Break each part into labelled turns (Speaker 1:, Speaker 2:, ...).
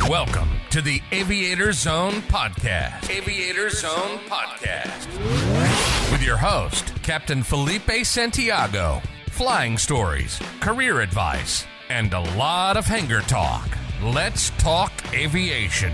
Speaker 1: Welcome to the Aviator Zone Podcast. Aviator Zone Podcast. With your host, Captain Felipe Santiago. Flying stories, career advice, and a lot of hangar talk. Let's talk aviation.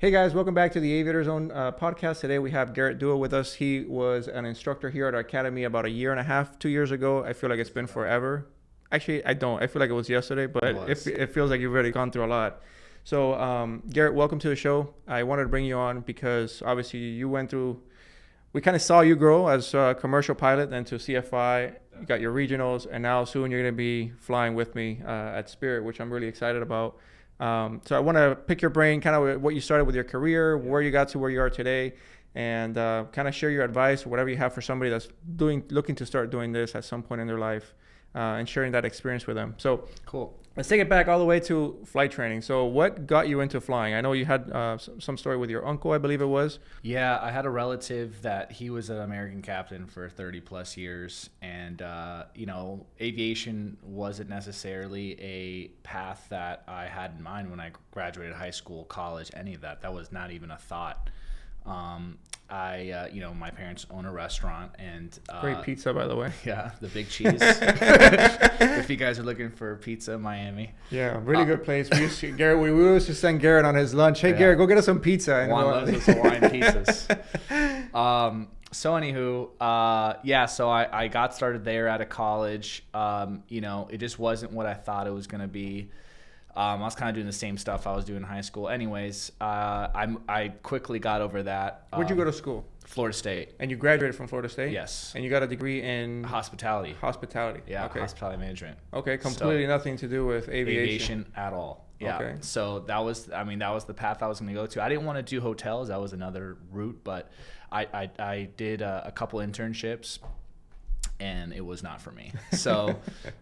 Speaker 2: Hey guys, welcome back to the Aviator Zone podcast. Today we have Garrett with us. He was an instructor here at our academy about a year and a half, 2 years ago. I feel like it's been forever. Actually, I don't. I feel like it was yesterday, but it feels like you've already gone through a lot. So Garrett, welcome to the show. I wanted to bring you on because obviously you went through, we kind of saw you grow as a commercial pilot, then to CFI, you got your regionals, and now soon you're going to be flying with me at Spirit, which I'm really excited about. So I want to pick your brain, kind of what you started with your career, where you got to where you are today, and kind of share your advice or whatever you have for somebody that's looking to start doing this at some point in their life, and sharing that experience with them. So
Speaker 3: cool.
Speaker 2: Let's take it back all the way to flight training. So what got you into flying? I know you had some story with your uncle, I believe it was.
Speaker 3: Yeah, I had a relative that he was an American captain for 30 plus years. And, aviation wasn't necessarily a path that I had in mind when I graduated high school, college, any of that. That was not even a thought. My parents own a restaurant and
Speaker 2: great pizza, by the way.
Speaker 3: Yeah, the Big Cheese. If you guys are looking for pizza in Miami.
Speaker 2: Yeah, really good place. We used to send Garrett on his lunch. Hey, yeah. Garrett, go get us some pizza. And
Speaker 3: Juan loves those Hawaiian pizzas. So anywho, so I got started there out of college. It just wasn't what I thought it was going to be. I was kind of doing the same stuff I was doing in high school. Anyways, I quickly got over that.
Speaker 2: Where'd you go to school?
Speaker 3: Florida State.
Speaker 2: And you graduated from Florida State?
Speaker 3: Yes.
Speaker 2: And you got a degree in?
Speaker 3: Hospitality.
Speaker 2: Yeah,
Speaker 3: okay. Hospitality management.
Speaker 2: Okay, completely nothing to do with aviation.
Speaker 3: Aviation at all. Yeah. Okay. So that was the path I was going to go to. I didn't want to do hotels. That was another route, but I did a couple internships. And it was not for me. So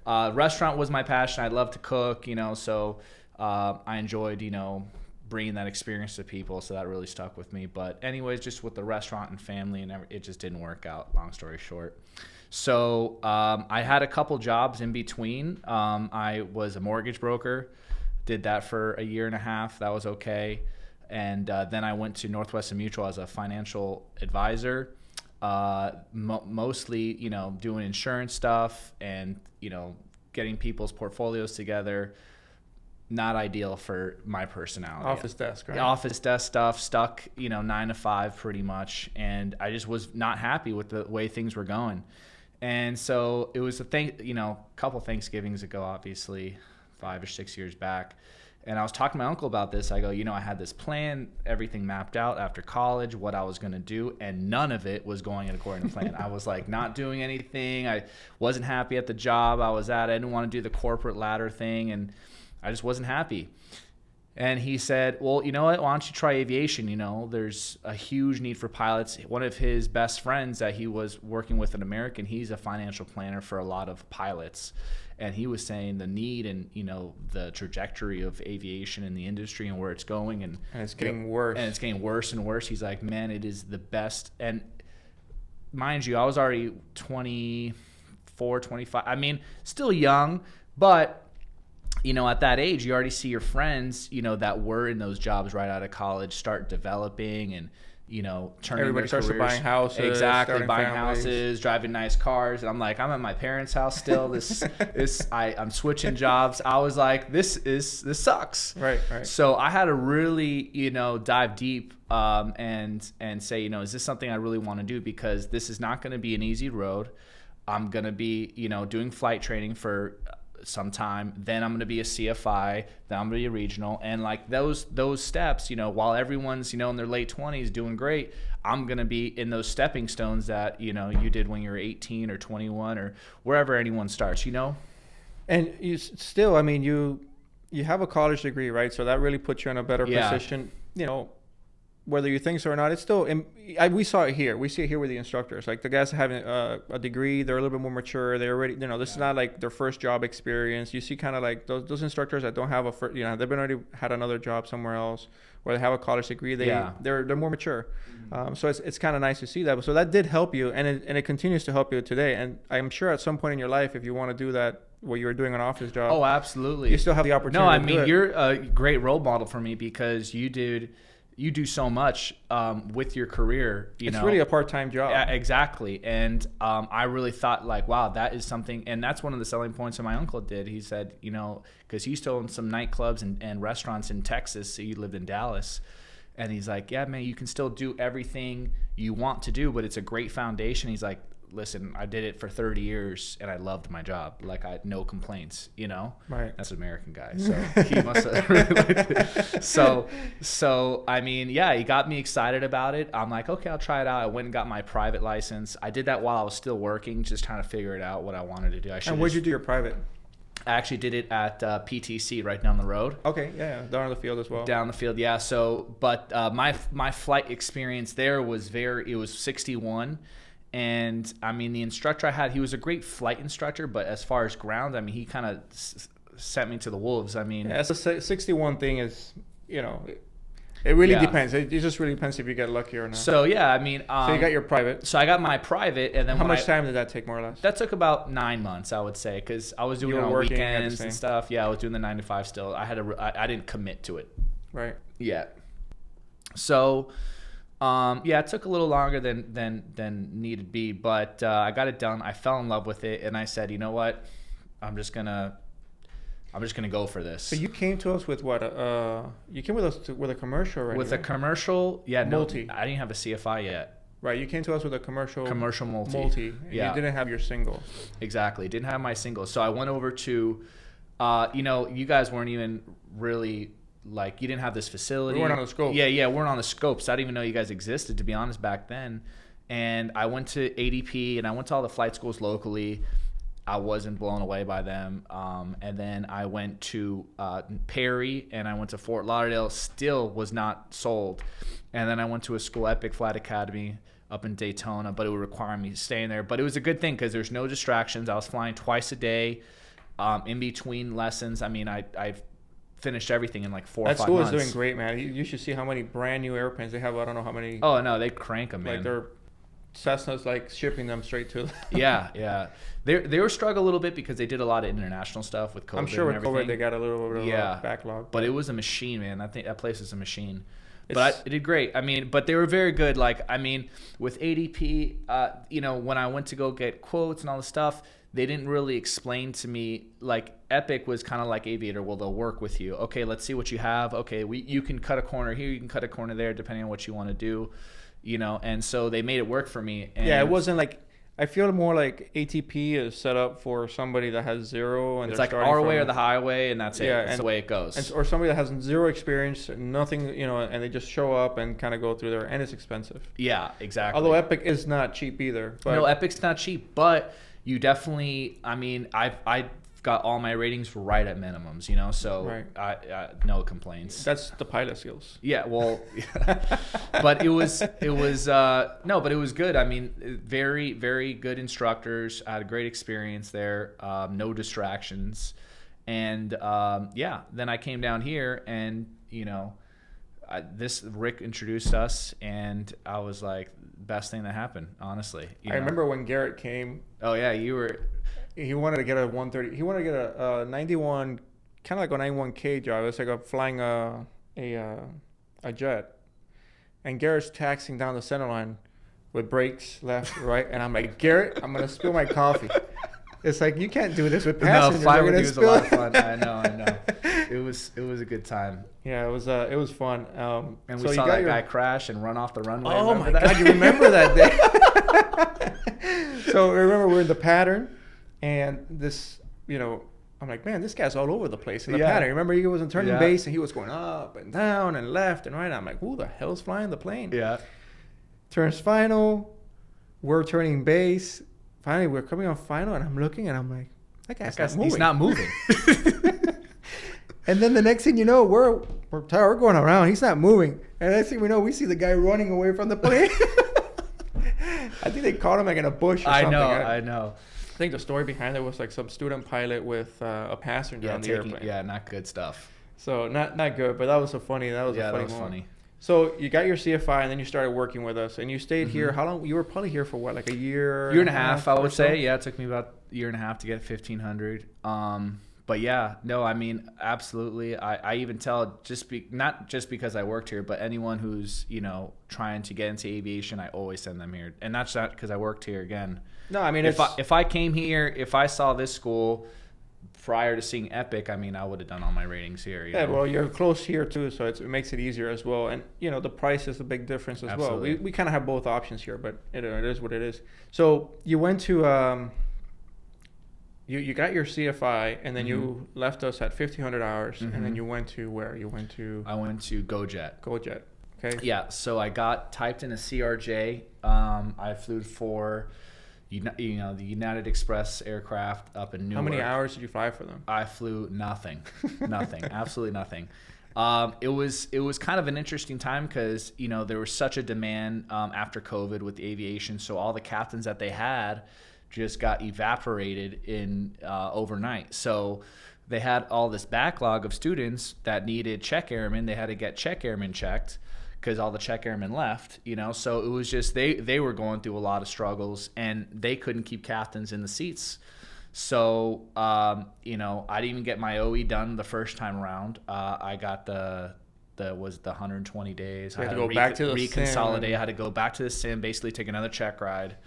Speaker 3: restaurant was my passion. I love to cook, so I enjoyed, bringing that experience to people. So that really stuck with me. But anyways, just with the restaurant and family and it just didn't work out, long story short. So I had a couple jobs in between. I was a mortgage broker, did that for a year and a half. That was okay. And then I went to Northwestern Mutual as a financial advisor. Mostly, doing insurance stuff and, getting people's portfolios together. Not ideal for my personality.
Speaker 2: Office desk, right?
Speaker 3: The office desk stuff, stuck, 9 to 5 pretty much. And I just was not happy with the way things were going. And so it was a couple Thanksgivings ago, obviously 5 or 6 years back. And I was talking to my uncle about this. I go, I had this plan, everything mapped out after college, what I was going to do, and none of it was going according to plan. I was like not doing anything. I wasn't happy at the job I was at. I didn't want to do the corporate ladder thing, and I just wasn't happy. And he said, well, you know what? Why don't you try aviation? There's a huge need for pilots. One of his best friends that he was working with, an American, he's a financial planner for a lot of pilots. And he was saying the need and, the trajectory of aviation in the industry and where it's going. And
Speaker 2: it's getting worse.
Speaker 3: And it's getting worse and worse. He's like, man, it is the best. And mind you, I was already 24, 25. I mean, still young, but at that age, you already see your friends, that were in those jobs right out of college start developing and, turning
Speaker 2: everybody
Speaker 3: their
Speaker 2: starts
Speaker 3: careers.
Speaker 2: Buying houses.
Speaker 3: Exactly, buying
Speaker 2: families.
Speaker 3: Houses, driving nice cars. And I'm like, I'm at my parents' house still. I'm switching jobs. I was like, this sucks.
Speaker 2: Right.
Speaker 3: So I had to really, dive deep and say, is this something I really want to do? Because this is not going to be an easy road. I'm going to be, doing flight training for some time, then I'm going to be a CFI, then I'm going to be a regional, and like those steps, while everyone's in their late 20s doing great, I'm going to be in those stepping stones that you did when you were 18 or 21 or wherever anyone starts,
Speaker 2: And you still, you have a college degree, right? So that really puts you in a better position. Whether you think so or not, it's still, we saw it here. We see it here with the instructors. Like the guys having a degree, they're a little bit more mature. They already, this is not like their first job experience. You see kind of like those instructors that don't have they've been already had another job somewhere else, or they have a college degree, they're more mature. So it's kind of nice to see that. So that did help you, and it continues to help you today. And I'm sure at some point in your life, if you want to do that, what you were doing an office job.
Speaker 3: Oh, absolutely.
Speaker 2: You still have the opportunity.
Speaker 3: No, I mean, you're a great role model for me because you do so much with your career. It's
Speaker 2: really a part-time job.
Speaker 3: Yeah, exactly. And I really thought like, wow, that is something. And that's one of the selling points that my uncle did. He said, because he used to own some nightclubs and restaurants in Texas. So he lived in Dallas. And he's like, yeah, man, you can still do everything you want to do, but it's a great foundation. He's like, listen, I did it for 30 years and I loved my job. Like, I had no complaints, Right. That's an American guy. So he must have really liked it. So, I mean, yeah, he got me excited about it. I'm like, okay, I'll try it out. I went and got my private license. I did that while I was still working, just trying to figure it out what I wanted to do.
Speaker 2: And where'd you do your private?
Speaker 3: I actually did it at PTC right down the road.
Speaker 2: Okay, yeah, down the field as well.
Speaker 3: Down the field, yeah. So, but my flight experience there was it was 61. And I mean, the instructor I had, he was a great flight instructor, but as far as ground, I mean, he kind of sent me to the wolves. I mean,
Speaker 2: yeah, the 61 thing is, it really depends. It just really depends if you get lucky or not.
Speaker 3: So yeah, I mean,
Speaker 2: so you got your private.
Speaker 3: So I got my private, and then
Speaker 2: how much time did that take, more or less?
Speaker 3: That took about 9 months, I would say, because I was doing it on weekends and stuff. Yeah, I was doing the 9 to 5 still. I didn't commit to it.
Speaker 2: Right.
Speaker 3: Yeah. So. It took a little longer than needed be, but I got it done. I fell in love with it, and I said, you know what, I'm just gonna go for this.
Speaker 2: So you came to us with what? You came with us with a commercial, right?
Speaker 3: With a commercial, yeah.
Speaker 2: Multi.
Speaker 3: No, I didn't have a CFI yet.
Speaker 2: Right, you came to us with a commercial multi.
Speaker 3: Yeah.
Speaker 2: You didn't have your single.
Speaker 3: Exactly, didn't have my single. So I went over to, you guys weren't even really. Like, you didn't have this facility.
Speaker 2: We weren't on the scope.
Speaker 3: Yeah, we weren't on the scope. So I didn't even know you guys existed, to be honest, back then. And I went to ADP, and I went to all the flight schools locally. I wasn't blown away by them. And then I went to Perry, and I went to Fort Lauderdale. Still was not sold. And then I went to a school, Epic Flight Academy, up in Daytona, but it would require me staying there. But it was a good thing because there's no distractions. I was flying twice a day in between lessons. I mean, I've finished everything in like 4 or 5 months.
Speaker 2: That school is doing great, man. You should see how many brand new airplanes they have. I don't know how many.
Speaker 3: Oh no, they crank them, man.
Speaker 2: Like their Cessna's like shipping them straight to.
Speaker 3: Yeah. They were struggling a little bit because they did a lot of international stuff with COVID.
Speaker 2: I'm sure with
Speaker 3: and everything.
Speaker 2: COVID they got a little bit of a backlog.
Speaker 3: But it was a machine, man. I think that place is a machine. But it did great. I mean, but they were very good. Like, I mean, with ADP, when I went to go get quotes and all the stuff, they didn't really explain to me, like, Epic was kind of like Aviator. Well, they'll work with you. Okay, let's see what you have. Okay, you can cut a corner here, you can cut a corner there, depending on what you want to do, and so they made it work for me. And
Speaker 2: yeah, it wasn't like, I feel more like ATP is set up for somebody that has zero. And
Speaker 3: it's like our way or the highway, and that's it. Yeah, it's the way it goes.
Speaker 2: Or somebody that has zero experience, nothing, and they just show up and kind of go through there, and it's expensive.
Speaker 3: Yeah, exactly.
Speaker 2: Although Epic is not cheap either.
Speaker 3: No, Epic's not cheap, but you definitely, I mean, I got all my ratings right at minimums, so right. I no complaints.
Speaker 2: That's the pilot skills.
Speaker 3: Yeah, well, but it was good. I mean, very, very good instructors. I had a great experience there. No distractions, and then I came down here, and Rick introduced us, and I was like, best thing that happened, honestly.
Speaker 2: I remember when Garrett came.
Speaker 3: Oh yeah, you were.
Speaker 2: He wanted to get a 130. He wanted to get a 91, kind of like a 91K job. It's like flying a jet. And Garrett's taxiing down the center line with brakes left, right, and I'm like, Garrett, I'm gonna spill my coffee. It's like, you can't do this with passengers.
Speaker 3: No, flying with you was a lot of fun. I know. It was a good time.
Speaker 2: Yeah, it was fun.
Speaker 3: And we saw that guy crash and run off the runway.
Speaker 2: Oh my God, you remember that day? So remember, we're in the pattern, and this, I'm like, man, this guy's all over the place in the pattern. Remember, he was in turning base, and he was going up and down and left and right. I'm like, who the hell's flying the plane? Yeah. Turns final. We're turning base. Finally, we're coming on final, and I'm looking, and I'm like, that guy's not moving.
Speaker 3: He's not moving.
Speaker 2: And then the next thing you know, we're going around. He's not moving. And next thing we know, we see the guy running away from the plane. I think they caught him like in a bush or something.
Speaker 3: I know.
Speaker 2: I think the story behind it was like some student pilot with a passenger on the airplane.
Speaker 3: Yeah, not good stuff.
Speaker 2: So not good, but that was a funny moment.
Speaker 3: Funny.
Speaker 2: So you got your CFI and then you started working with us and you stayed here. How long? You were probably here for what, like a year
Speaker 3: and a half, I would say.
Speaker 2: So?
Speaker 3: Yeah, it took me about a year and a half to get 1,500. But yeah, no, I mean, absolutely. I even tell not just because I worked here, but anyone who's, trying to get into aviation, I always send them here. And that's not because I worked here again.
Speaker 2: No, I mean,
Speaker 3: if I came here, if I saw this school prior to seeing Epic, I mean, I would have done all my ratings here.
Speaker 2: Yeah, well, you're close here too, so it makes it easier as well. And, the price is a big difference as
Speaker 3: Absolutely.
Speaker 2: well. We kind of have both options here, but it is what it is. So you went to... You got your CFI, and then you left us at 1,500 hours, and then you went to where?
Speaker 3: I went to GoJet.
Speaker 2: GoJet, okay.
Speaker 3: Yeah, so I got typed in a CRJ. I flew for, the United Express aircraft up in Newark.
Speaker 2: How many hours did you fly for them?
Speaker 3: I flew nothing, absolutely nothing. It was kind of an interesting time because, there was such a demand after COVID with the aviation, so all the captains that they had just got evaporated in overnight. So they had all this backlog of students that needed check airmen. They had to get check airmen checked because all the check airmen left, So it was just they were going through a lot of struggles and they couldn't keep captains in the seats. So, I didn't even get my OE done the first time around. I got the 120 days.
Speaker 2: So I had to go back to the
Speaker 3: reconsolidate.
Speaker 2: sim.
Speaker 3: I had to go back to the sim, basically take another check ride.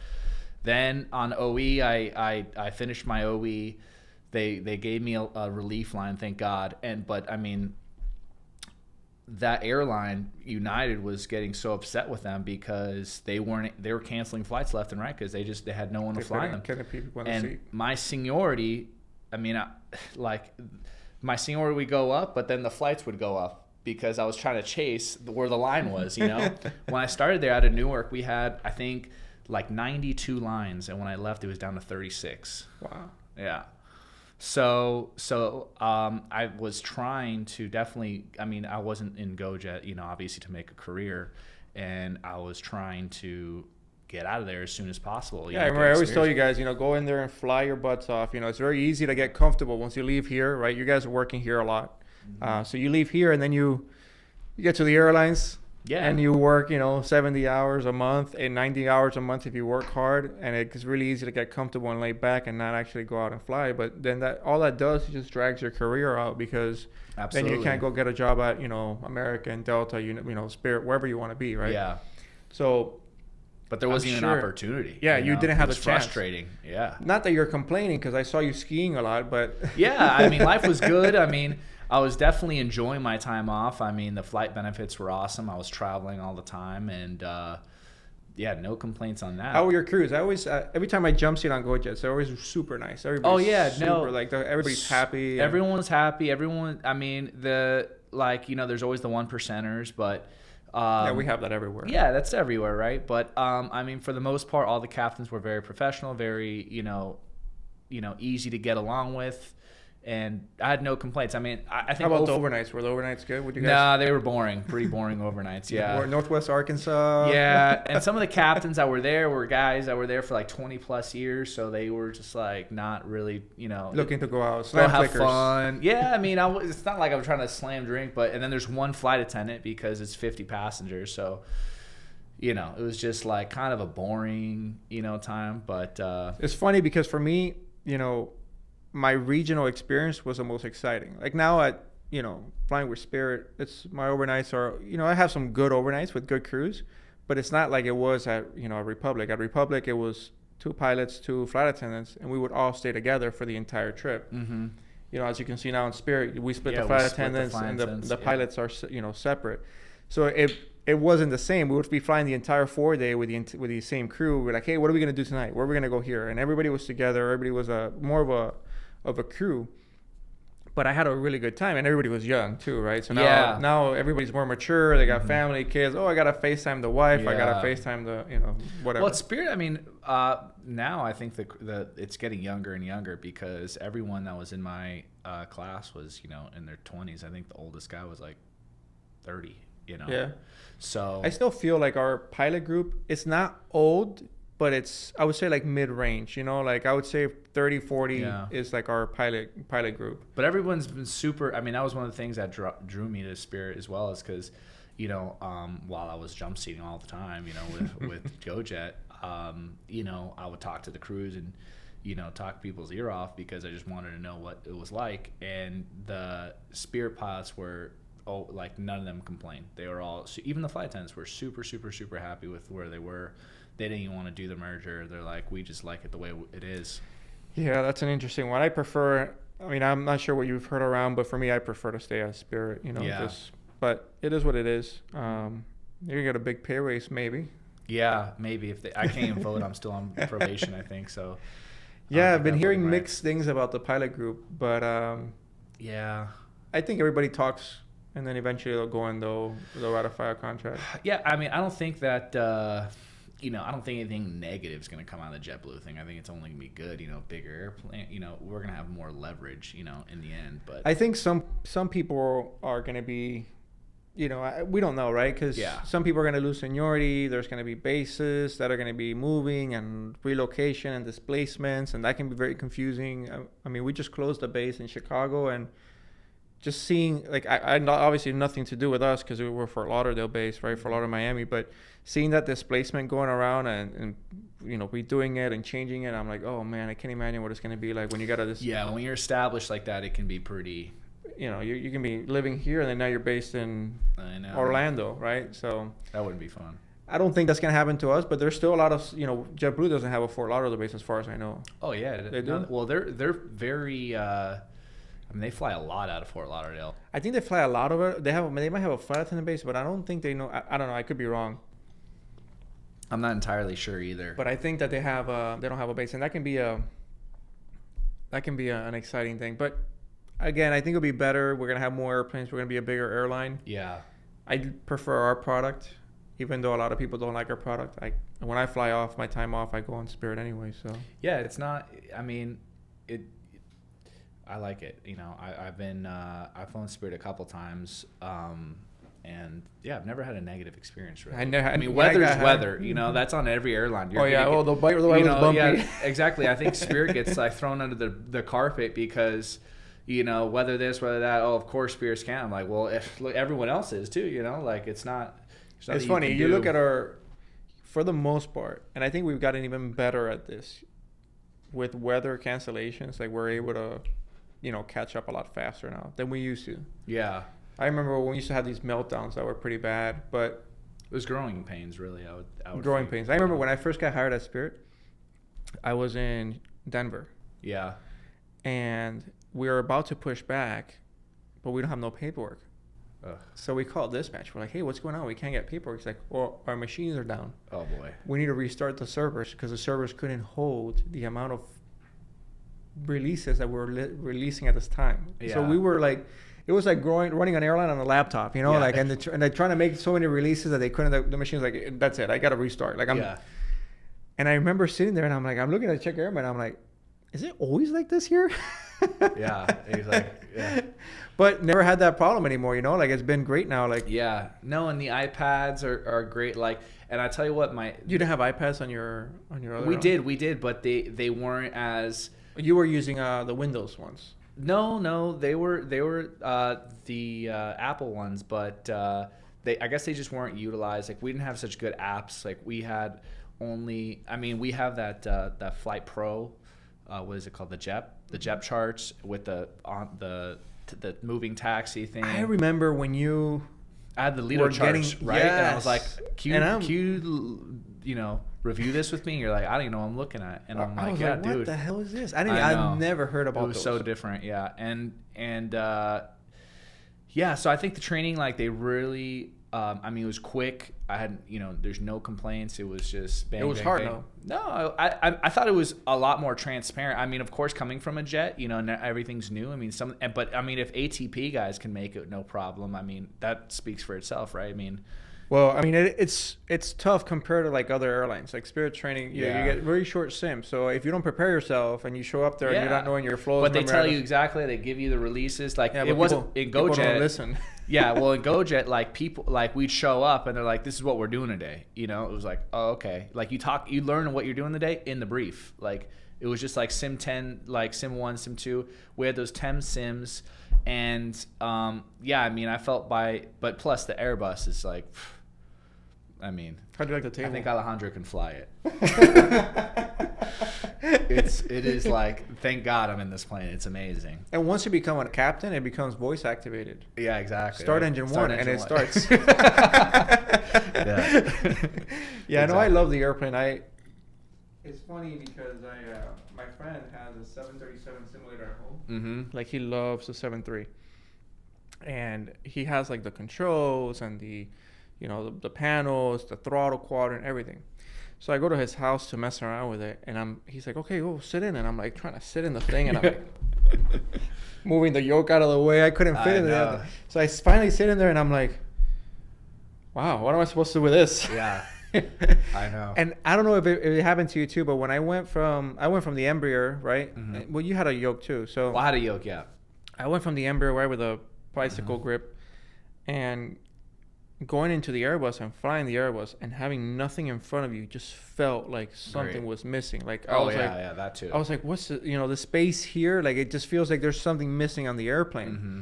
Speaker 3: Then on OE, I finished my OE. They gave me a relief line, thank God. But I mean, that airline, United, was getting so upset with them because they were canceling flights left and right because they had no one to fly them. And my seniority, I mean, my seniority would go up, but then the flights would go up because I was trying to chase where the line was. When I started there out of Newark, we had, I think, like 92 lines, and when I left, it was down to 36.
Speaker 2: Wow.
Speaker 3: Yeah. So I was trying to definitely. I mean, I wasn't in GoJet, obviously to make a career, and I was trying to get out of there as soon as possible.
Speaker 2: Yeah, I remember I always tell you guys, go in there and fly your butts off. It's very easy to get comfortable once you leave here, right? You guys are working here a lot, so you leave here and then you get to the airlines.
Speaker 3: Yeah.
Speaker 2: And you work, 70 hours a month and 90 hours a month if you work hard. And it's really easy to get comfortable and lay back and not actually go out and fly. But then all that does is just drags your career out because
Speaker 3: Absolutely.
Speaker 2: then you can't go get a job at, American, Delta, Spirit, wherever you want to be, right?
Speaker 3: Yeah.
Speaker 2: So.
Speaker 3: But there wasn't an opportunity.
Speaker 2: Yeah, you didn't have a chance.
Speaker 3: Frustrating. Yeah.
Speaker 2: Not that you're complaining because I saw you skiing a lot, but.
Speaker 3: Yeah, I mean, life was good. I mean, I was definitely enjoying my time off. I mean, the flight benefits were awesome. I was traveling all the time, and no complaints on that.
Speaker 2: How were your crews? I always, every time I jump seat on GoJets, they're always super nice. Everybody's everybody's happy.
Speaker 3: Everyone's happy. I mean, there's always the 1%ers, but.
Speaker 2: Yeah, we have that everywhere.
Speaker 3: Yeah, that's everywhere, right? But I mean, for the most part, all the captains were very professional, very easy to get along with. And I had no complaints. I mean, I think.
Speaker 2: How about the overnights? Were the overnights good? Would you guys?
Speaker 3: Nah, they were boring. Pretty boring overnights. Yeah.
Speaker 2: Northwest Arkansas.
Speaker 3: Yeah, and some of the captains that were there were guys that were there for like 20 plus years, so they were just like not really,
Speaker 2: looking to go out,
Speaker 3: go have fun. Yeah, I mean, it's not like I'm trying to slam drink, and then there's one flight attendant because it's 50 passengers, so. It was just like kind of a boring, time. But
Speaker 2: it's funny because for me, my regional experience was the most exciting. Like now at, flying with Spirit, my overnights are, I have some good overnights with good crews, but it's not like it was at, Republic. At Republic, it was 2 pilots, 2 flight attendants, and we would all stay together for the entire trip.
Speaker 3: Mm-hmm.
Speaker 2: As you can see now in Spirit, we split the flight attendants and the pilots are, separate. So it wasn't the same. We would be flying the entire 4-day with the same crew. We're like, hey, what are we going to do tonight? Where are we going to go here? And everybody was together. Everybody was more of a crew. But I had a really good time, and everybody was young too, right? So now everybody's more mature. They got family, kids. Oh, I got to FaceTime the wife. I got to FaceTime the, whatever.
Speaker 3: Well, Spirit, I mean, now I think it's getting younger and younger because everyone that was in my class was, in their 20s. I think the oldest guy was like 30,
Speaker 2: Yeah.
Speaker 3: So
Speaker 2: I still feel like our pilot group is not old, but I would say like mid-range, like I would say 30, 40 is like our pilot group.
Speaker 3: But everyone's been super. I mean, that was one of the things that drew me to Spirit as well, is because, while I was jump seating all the time, with GoJet, I would talk to the crews and, talk people's ear off because I just wanted to know what it was like. And the Spirit pilots were, like none of them complained. They were all, even the flight attendants were super, super, super happy with where they were. They didn't even want to do the merger. They're like, we just like it the way it is. Yeah,
Speaker 2: that's an interesting one. I prefer, I'm not sure what you've heard around, but for me, I prefer to stay at Spirit, but it is what it is. You're going to get a big pay raise maybe.
Speaker 3: Yeah, maybe. I can't even vote. I'm still on probation, I think. So.
Speaker 2: Yeah, I've been hearing mixed things about the pilot group, but
Speaker 3: yeah,
Speaker 2: I think everybody talks, and then eventually they'll go and they'll ratify a contract.
Speaker 3: Yeah, I don't think that, I don't think anything negative is going to come out of the JetBlue thing. I think it's only going to be good, bigger airplane, we're going to have more leverage, in the end. But
Speaker 2: I think some people are going to be, we don't know, right? Because some people are going to lose seniority. There's going to be bases that are going to be moving and relocation and displacements, and that can be very confusing. We just closed a base in Chicago, and just seeing, like, I obviously nothing to do with us because we were Fort Lauderdale base, right? Fort Lauderdale, Miami, but seeing that displacement going around and redoing it and changing it, I'm like, oh man, I can't imagine what it's going to be like when you got to
Speaker 3: when you're established like that, it can be pretty.
Speaker 2: You can be living here and then now you're based in Orlando, right? So
Speaker 3: that wouldn't be fun.
Speaker 2: I don't think that's going to happen to us, but there's still a lot of, JetBlue doesn't have a Fort Lauderdale base as far as I know.
Speaker 3: Oh yeah,
Speaker 2: they do.
Speaker 3: Well, they're very. They fly a lot out of Fort Lauderdale.
Speaker 2: I think they fly a lot of it. They might have a flight attendant base, but I don't think they know. I don't know. I could be wrong.
Speaker 3: I'm not entirely sure either.
Speaker 2: But I think that they don't have a base, and that can be an exciting thing. But again, I think it'll be better. We're gonna have more airplanes. We're gonna be a bigger airline.
Speaker 3: Yeah.
Speaker 2: I prefer our product, even though a lot of people don't like our product. When I fly off my time off, I go on Spirit anyway. So
Speaker 3: yeah, it's not. I like it. I've flown Spirit a couple times, and yeah, I've never had a negative experience. Really. Weather's weather. That's on every airline.
Speaker 2: The weather was bumpy.
Speaker 3: Yeah, exactly. I think Spirit gets like thrown under the carpet because, whether this, whether that. Oh, of course, Spirit's can. I'm like, well, if everyone else is too. It's not.
Speaker 2: It's funny. You look at for the most part, and I think we've gotten even better at this with weather cancellations. Like we're able to, catch up a lot faster now than we used to.
Speaker 3: Yeah.
Speaker 2: I remember when we used to have these meltdowns that were pretty bad, but
Speaker 3: it was growing pains, really. I would
Speaker 2: growing pains. I remember when I first got hired at Spirit, I was in Denver.
Speaker 3: Yeah.
Speaker 2: And we were about to push back, but we don't have no paperwork.
Speaker 3: Ugh.
Speaker 2: So we called dispatch. We're like, hey, what's going on? We can't get paperwork. It's like, well, our machines are down.
Speaker 3: Oh, boy.
Speaker 2: We need to restart the servers because the servers couldn't hold the amount of releases that we were releasing at this time. Yeah. So we were like, it was like running an airline on a laptop, like, and they're trying to make so many releases that they couldn't. The machine's like, that's it. I got to restart. Like And I remember sitting there and I'm looking at the check airman. I'm like, is it always like this here?
Speaker 3: Yeah. He's like, yeah.
Speaker 2: But never had that problem anymore, like it's been great now. Like,
Speaker 3: yeah, no, and the iPads are great. Like, and I tell you what,
Speaker 2: you didn't have iPads on your other.
Speaker 3: We did, but they weren't as.
Speaker 2: You were using the Windows ones.
Speaker 3: No, they were the Apple ones, but I guess they just weren't utilized. Like we didn't have such good apps. Like we had only. We have that Flight Pro. What is it called? The JEP charts with the moving taxi thing.
Speaker 2: I remember when
Speaker 3: I had the leader charts, right?
Speaker 2: Yes.
Speaker 3: And I was like, can you review this with me? And you're like, I don't even know what I'm looking at. And I'm like, yeah, dude.
Speaker 2: What the hell is this? I've never heard about
Speaker 3: those. It was so different, yeah. And so I think the training, like they really, it was quick. I had, there's no complaints. It was just bang,
Speaker 2: it was
Speaker 3: bang,
Speaker 2: hard,
Speaker 3: bang.
Speaker 2: though.
Speaker 3: No, I thought it was a lot more transparent. Of course, coming from a jet, and everything's new. But if ATP guys can make it, no problem. That speaks for itself, right?
Speaker 2: Well, it's tough compared to like other airlines, like Spirit training. You get very short sim. So if you don't prepare yourself and you show up there and you're not knowing your flows,
Speaker 3: but they tell you exactly. They give you the releases. Like it wasn't in GoJet.
Speaker 2: People don't listen.
Speaker 3: Yeah, well, in GoJet, like people, like we'd show up and they're like, "This is what we're doing today." You know, it was like, "Oh, okay." Like you learn what you're doing today in the brief. Like it was just like Sim 10, like Sim 1, Sim 2. We had those 10 sims, and yeah, I mean, I felt but plus the Airbus is like, I mean,
Speaker 2: how do you like the table?
Speaker 3: I think Alejandro can fly it. It is like, thank God I'm in this plane. It's amazing.
Speaker 2: And once you become a captain, it becomes voice activated.
Speaker 3: Yeah, exactly.
Speaker 2: Start engine one, and it starts.
Speaker 3: Yeah.
Speaker 2: Yeah, I know. I love the airplane. It's funny because my friend has a 737 simulator at home.
Speaker 3: Mm-hmm.
Speaker 2: Like he loves the 7.3, and he has like the controls and the panels, the throttle quadrant, everything. So I go to his house to mess around with it, and he's like, "Okay, go sit in," and I'm like trying to sit in the thing, and I'm like moving the yoke out of the way. I couldn't fit in there. So I finally sit in there, and I'm like, "Wow, what am I supposed to do with this?"
Speaker 3: Yeah. I know.
Speaker 2: And I don't know if it happened to you too, but when I went from the Embraer, right? Mm-hmm. Well, you had a yoke too, so
Speaker 3: I had a yoke, yeah.
Speaker 2: I went from the Embraer right with a bicycle grip, and going into the Airbus and flying the Airbus and having nothing in front of you just felt like something was missing. Like
Speaker 3: yeah, that too.
Speaker 2: I was like, what's the space here? Like it just feels like there's something missing on the airplane.
Speaker 3: Mm-hmm.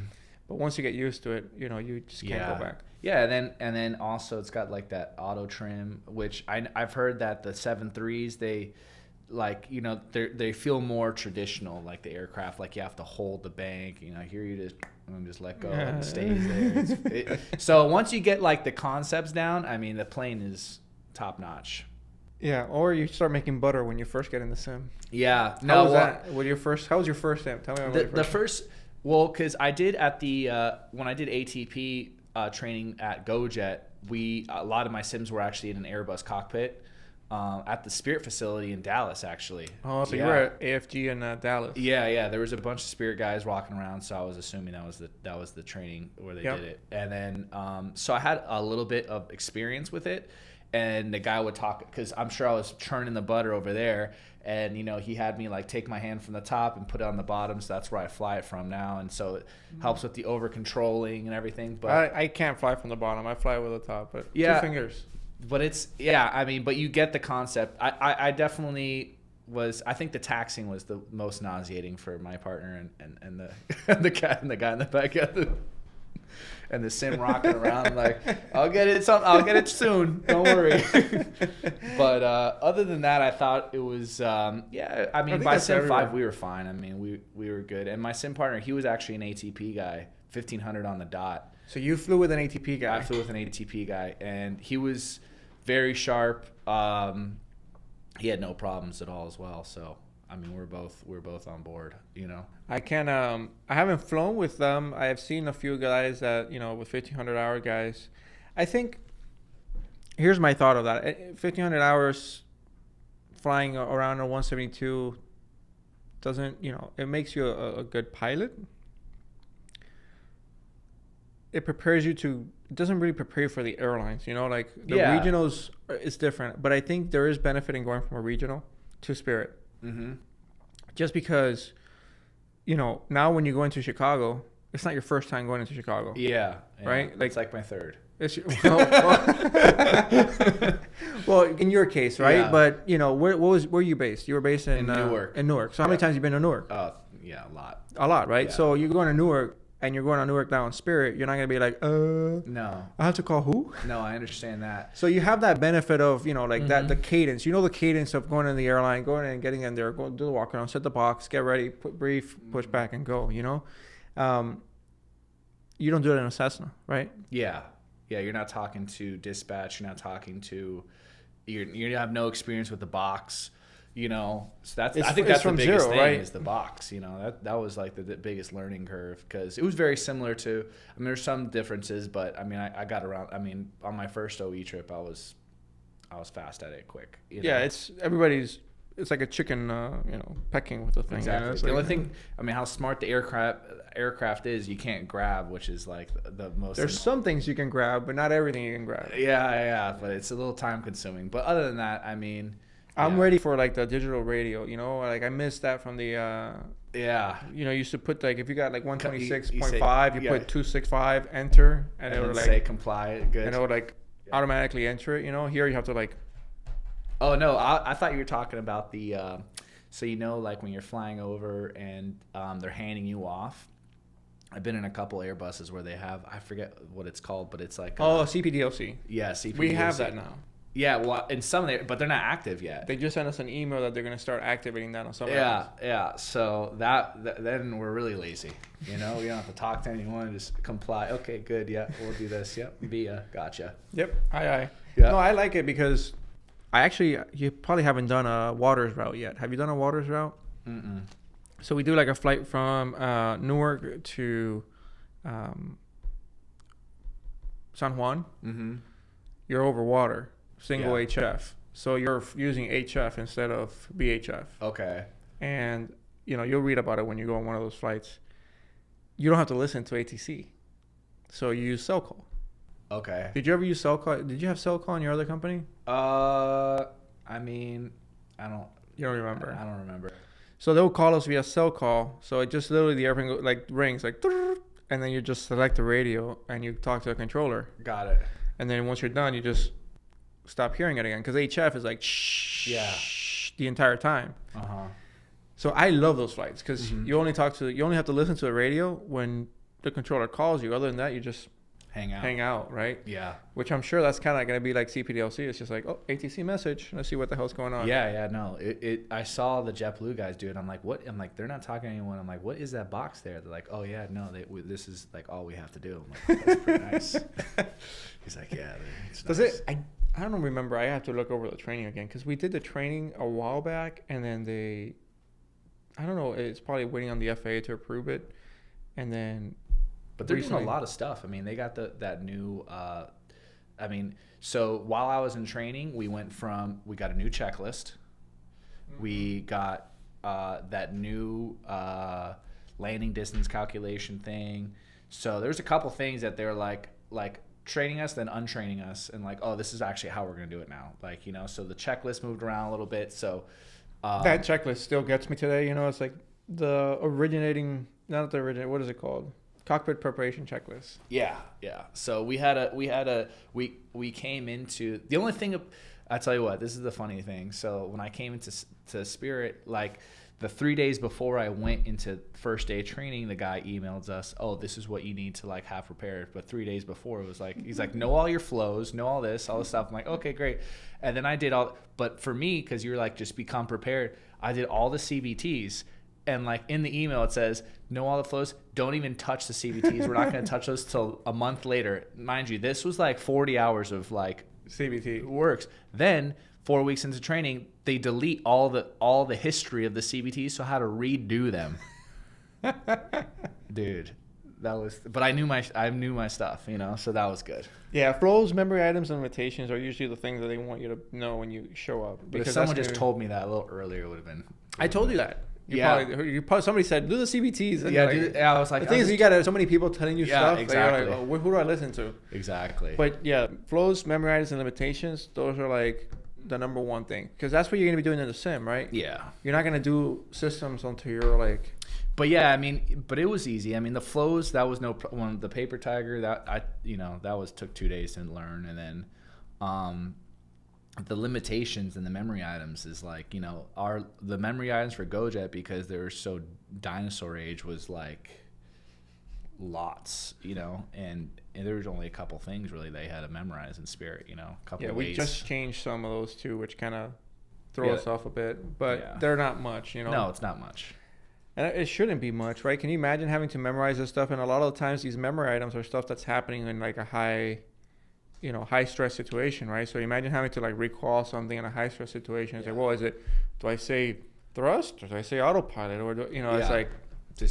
Speaker 2: But once you get used to it, you just can't go back.
Speaker 3: Yeah, and then also it's got like that auto trim, which I've heard that the 7.3s, they like, they feel more traditional, like the aircraft, like you have to hold the bank, here you just let go and it stays there. So once you get like the concepts down, I mean, the plane is top notch.
Speaker 2: Yeah, or you start making butter when you first get in the sim.
Speaker 3: Yeah.
Speaker 2: How was that? How was your first sim? Tell me about
Speaker 3: the first. Well, because I did at the when I did ATP training at GoJet, a lot of my sims were actually in an Airbus cockpit at the Spirit facility in Dallas, actually.
Speaker 2: Oh, so you were at AFG in Dallas.
Speaker 3: Yeah. There was a bunch of Spirit guys walking around, so I was assuming that was the training where they did it. And then so I had a little bit of experience with it, and the guy would talk because I'm sure I was churning the butter over there. And, he had me like take my hand from the top and put it on the bottom. So that's where I fly it from now. And so it helps with the over controlling and everything. But
Speaker 2: I can't fly from the bottom. I fly with the top, but 2 fingers.
Speaker 3: But but you get the concept. I definitely was, I think the taxiing was the most nauseating for my partner and the cat and the guy in the back and the sim rocking around like, I'll get it soon, don't worry. But other than that, I thought it was I mean, by sim 5 we were fine. I mean, we were good. And my sim partner, he was actually an ATP guy, 1500 on the dot.
Speaker 2: So you flew with an ATP guy?
Speaker 3: I flew with an ATP guy, and he was very sharp. He had no problems at all as well. So I mean, we're both on board,
Speaker 2: I can I haven't flown with them. I have seen a few guys that, with 1,500-hour guys. I think here's my thought of that. 1,500 hours flying around a 172 doesn't, it makes you a good pilot. It prepares you it doesn't really prepare you for the airlines, like the regionals is different, but I think there is benefit in going from a regional to Spirit.
Speaker 3: Mm-hmm.
Speaker 2: Just because, now when you go into Chicago, it's not your first time going into Chicago.
Speaker 3: Yeah.
Speaker 2: Right?
Speaker 3: It's like my third.
Speaker 2: Well, in your case, right?
Speaker 3: Yeah.
Speaker 2: But, where were you based? You were based in
Speaker 3: Newark.
Speaker 2: In Newark. So how many times have you been to Newark?
Speaker 3: Yeah, a lot.
Speaker 2: A lot, right?
Speaker 3: Yeah.
Speaker 2: So you're going to Newark, and you're going on Newark now in Spirit. You're not going to be like,
Speaker 3: no,
Speaker 2: I have to call who?
Speaker 3: No, I understand that.
Speaker 2: So you have that benefit of, that the cadence. The cadence of going in the airline, going in and getting in there, go do the walk around, set the box, get ready, brief, push back, and go. You don't do it in a Cessna, right?
Speaker 3: Yeah. You're not talking to dispatch. You're not talking to. You have no experience with the box. So I think that's the biggest thing, right? Is the box. That was like the biggest learning curve, because it was very similar to. I mean, there's some differences, but I mean, I got around. I mean, on my first OE trip, I was fast at it quick.
Speaker 2: Yeah, it's everybody's. It's like a chicken, pecking with the thing.
Speaker 3: Exactly. The only thing, I mean, how smart the aircraft is, you can't grab, which is like the most.
Speaker 2: There's some things you can grab, but not everything you can grab.
Speaker 3: Yeah, but it's a little time consuming. But other than that, I mean.
Speaker 2: I'm ready for like the digital radio, you know, like I missed that from the, you know, you used to put like, if you got like 126.5, you put 265, enter, and it would like
Speaker 3: say comply, good.
Speaker 2: And it would like automatically enter it, you know. Here you have to like.
Speaker 3: Oh no, I thought you were talking about the, so you know, like when you're flying over and they're handing you off. I've been in a couple Airbuses where they have, I forget what it's called, but it's like
Speaker 2: CPDLC.
Speaker 3: Yeah, CPDLC.
Speaker 2: We have that now.
Speaker 3: Yeah, well, in some of but they're not active yet.
Speaker 2: They just sent us an email that they're going to start activating that on some.
Speaker 3: Yeah. So that then we're really lazy. You know, we don't have to talk to anyone. Just comply. Okay, good. Yeah, we'll do this. Yep. Via. Gotcha.
Speaker 2: Yep. Aye.
Speaker 3: Yeah.
Speaker 2: No, I like it because you probably haven't done a waters route yet. Have you done a waters route?
Speaker 3: Mm-mm.
Speaker 2: So we do like a flight from Newark to San Juan.
Speaker 3: Mm-hmm.
Speaker 2: You're over water. Single HF. So you're using HF instead of VHF.
Speaker 3: Okay.
Speaker 2: And, you know, you'll read about it when you go on one of those flights. You don't have to listen to ATC. So you use cell call.
Speaker 3: Okay.
Speaker 2: Did you ever use cell call? Did you have cell call in your other company?
Speaker 3: I mean,
Speaker 2: You don't remember?
Speaker 3: I don't remember.
Speaker 2: So they'll call us via cell call. So it just literally the airplane like rings like, and then you just select the radio and you talk to a controller.
Speaker 3: Got it.
Speaker 2: And then once you're done, you just stop hearing it again because HF is like the entire time. So I love those flights because you only have to listen to the radio when the controller calls you. Other than that, you just hang out, right?
Speaker 3: Yeah.
Speaker 2: Which I'm sure that's kind of going to be like CPDLC. It's just like, oh, ATC message. Let's see what the hell's going on.
Speaker 3: Yeah. No, I saw the JetBlue guys do it. I'm like, what? I'm like, they're not talking to anyone. I'm like, what is that box there? They're like, oh yeah, no, this is like all we have to do. I'm like, that's pretty nice. He's like, yeah. It's
Speaker 2: Does
Speaker 3: nice.
Speaker 2: it? I don't remember. I have to look over the training again because we did the training a while back, and then I don't know. It's probably waiting on the FAA to approve it, and then.
Speaker 3: But they're doing a lot of stuff. I mean, they got that new. So while I was in training, we got a new checklist. Mm-hmm. We got that new landing distance calculation thing. So there's a couple things that they're like training us, then untraining us, and like, oh, this is actually how we're gonna do it now. Like, you know, so the checklist moved around a little bit. So
Speaker 2: that checklist still gets me today. You know, it's like the what is it called? Cockpit preparation checklist.
Speaker 3: Yeah. So we came into the only thing. I tell you what, this is the funny thing. So when I came into Spirit, like the 3 days before I went into first day training, the guy emailed us, oh, this is what you need to like have prepared. But 3 days before, it was like, he's like, know all your flows, know all this stuff. I'm like, okay, great. And then I did but for me, because you're like, just become prepared, I did all the CVTs. And like in the email, it says, know all the flows, don't even touch the CVTs. We're not going to touch those till a month later. Mind you, this was like 40 hours of like
Speaker 2: CVT
Speaker 3: works. Then 4 weeks into training, they delete all the history of the CVTs, so I had to redo them. Dude, but I knew my stuff, you know, so that was good.
Speaker 2: Yeah, flows, memory items, and limitations are usually the things that they want you to know when you show up.
Speaker 3: But if someone just told me that a little earlier, it would have been.
Speaker 2: I told you that. You probably somebody said do the CVTs. And
Speaker 3: I was like,
Speaker 2: the thing is, you got so many people telling you stuff.
Speaker 3: Exactly.
Speaker 2: That you're like, who do I listen to?
Speaker 3: Exactly.
Speaker 2: But yeah, flows, memory items, and limitations. Those are like the number one thing because that's what you're gonna be doing in the sim, right?
Speaker 3: Yeah.
Speaker 2: You're not gonna do systems until you're like.
Speaker 3: But yeah, I mean, but it was easy. I mean, the flows, that was no one. The paper tiger, took 2 days to learn, and then, the limitations and the memory items is like, you know, the memory items for GoJet, because they were so dinosaur age, was like lots, you know, and there was only a couple things really they had to memorize in Spirit, you know, a couple
Speaker 2: Yeah,
Speaker 3: ways.
Speaker 2: we just changed some of those too, which kind of throw us off a bit, but they're not much, you know.
Speaker 3: No, it's not much.
Speaker 2: And it shouldn't be much, right? Can you imagine having to memorize this stuff? And a lot of the times these memory items are stuff that's happening in like a high stress situation, right? So imagine having to like recall something in a high stress situation. It's like, well, do I say thrust or do I say autopilot, or it's like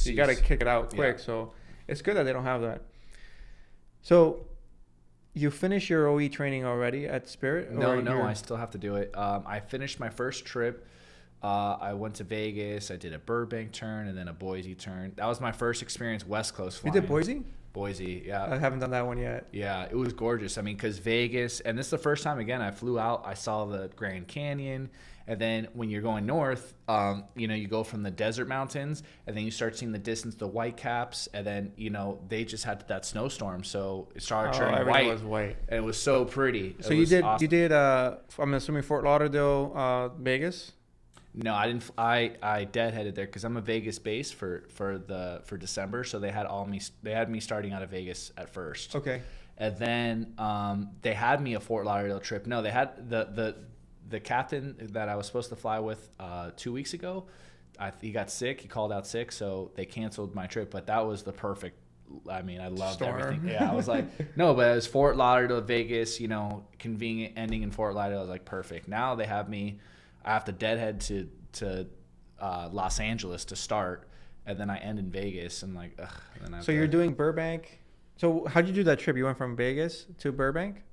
Speaker 2: you got to kick it out quick. So it's good that they don't have that. So you finished your OE training already at Spirit?
Speaker 3: No, I still have to do it. I finished my first trip. I went to Vegas. I did a Burbank turn and then a Boise turn. That was my first experience West Coast flying.
Speaker 2: You did Boise?
Speaker 3: Boise, yeah.
Speaker 2: I haven't done that one yet.
Speaker 3: Yeah, it was gorgeous. I mean, because Vegas, and this is the first time, again, I flew out, I saw the Grand Canyon, and then when you're going north, you go from the desert mountains, and then you start seeing the distance, the white caps, and then, they just had that snowstorm, so it started turning white.
Speaker 2: Everything was white.
Speaker 3: And it was so pretty.
Speaker 2: So you did, I'm assuming Fort Lauderdale, Vegas?
Speaker 3: No, I didn't. I deadheaded there because I'm a Vegas base for December, so they had me starting out of Vegas at first.
Speaker 2: Okay.
Speaker 3: And then they had me a Fort Lauderdale trip. No, they had the captain that I was supposed to fly with 2 weeks ago. He got sick. He called out sick, so they canceled my trip. But that was the perfect. I mean, I loved everything. Yeah, I was like, no, but it was Fort Lauderdale, Vegas. Convenient ending in Fort Lauderdale. I was like, perfect. Now they have me. I have to deadhead to Los Angeles to start, and then I end in Vegas, and like, ugh. So
Speaker 2: you're doing Burbank. So how'd you do that trip? You went from Vegas to Burbank?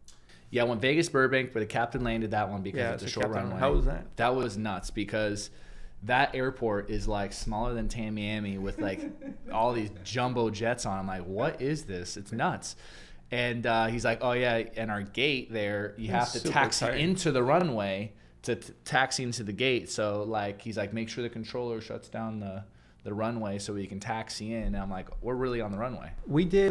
Speaker 3: Yeah, I went Vegas, Burbank, but the captain landed that one because it's a short runway.
Speaker 2: How was that?
Speaker 3: That was nuts because that airport is like smaller than Tamiami with like all these jumbo jets on. I'm like, what is this? It's nuts. And he's like, oh yeah, and our gate there, you have to taxi into the runway to taxi into the gate. So like he's like, make sure the controller shuts down the runway so we can taxi in. And I'm like, we're really on the runway.
Speaker 2: We did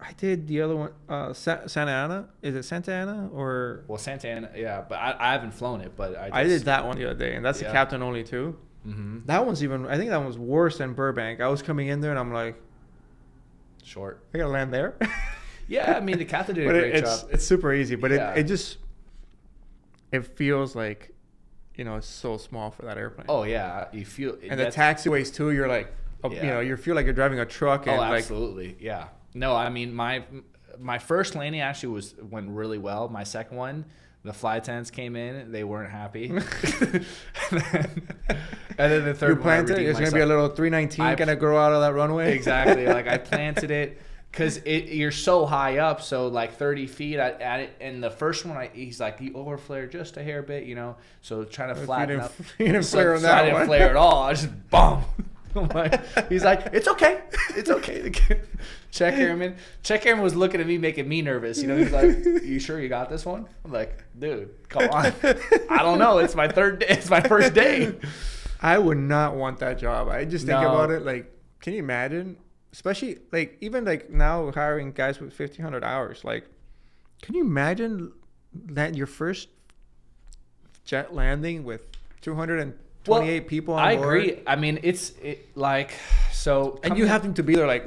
Speaker 2: I did the other one, Santa Ana. Is it Santa Ana or?
Speaker 3: Well, Santa Ana, yeah, but I haven't flown it. But I
Speaker 2: did that one the other day, and that's the captain only too.
Speaker 3: Mm-hmm.
Speaker 2: That one's I think that one was worse than Burbank. I was coming in there and I'm like,
Speaker 3: short.
Speaker 2: I gotta land there.
Speaker 3: Yeah, I mean the captain did a great job.
Speaker 2: It's super easy, but it feels like, it's so small for that airplane.
Speaker 3: Oh yeah, you feel.
Speaker 2: And the taxiways too. You're like, you feel like you're driving a truck. And
Speaker 3: absolutely, yeah. No, I mean my first landing actually went really well. My second one, the flight attendants came in, they weren't happy. and then the third
Speaker 2: you planted
Speaker 3: one,
Speaker 2: it's gonna be a little 319 gonna grow out of that runway.
Speaker 3: Exactly. Like I planted it. Because you're so high up, so like 30 feet at it. And the first one, he's like, you overflare just a hair bit, So trying to flatten up.
Speaker 2: You didn't flare on that
Speaker 3: one. I didn't flare at all. I just boom. He's like, it's okay. It's okay. Check airman was looking at me, making me nervous. He's like, you sure you got this one? I'm like, dude, come on. I don't know. It's my third day. It's my first day.
Speaker 2: I would not want that job. I just think about it. Like, can you imagine? Especially like even like now hiring guys with 1,500 hours. Like, can you imagine that your first jet landing with 228 people on board?
Speaker 3: I agree. I mean,
Speaker 2: and you having to be there like,